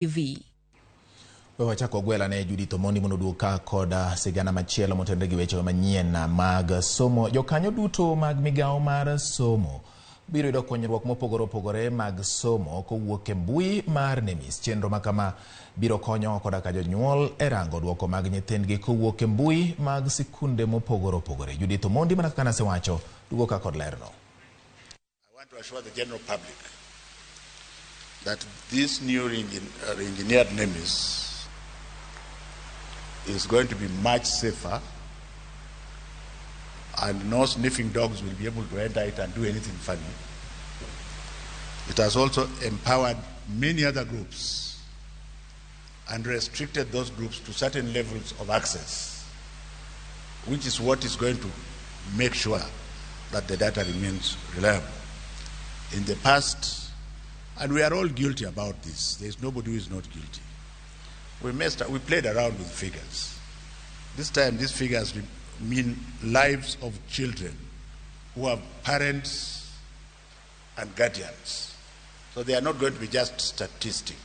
TV. Wachako gwela ne Judith Omondi monoduoka koda sigana machielo motendre gi weche manyien mag somo. Jokanyo duto mag migao mar somo biro yudo konyruok mopogore opogore mag somo kowuok e mbui mar NEMIS. Chenro makama biro konyo koda ka jonyuol e rango duoko mag nyithindgi kowuok e mbui mag sikunde mopogore opogore. Judith Omondi mana kaka nasewacho duoka kod lerno. I want to assure the general public that this new engineered NEMIS is going to be much safer, and no sniffing dogs will be able to enter it and do anything funny. It has also empowered many other groups and restricted those groups to certain levels of access, which is what is going to make sure that the data remains reliable. In the past, and we are all guilty about this, there is nobody who is not guilty. We played around with figures. This time, these figures mean lives of children who have parents and guardians. So they are not going to be just statistics.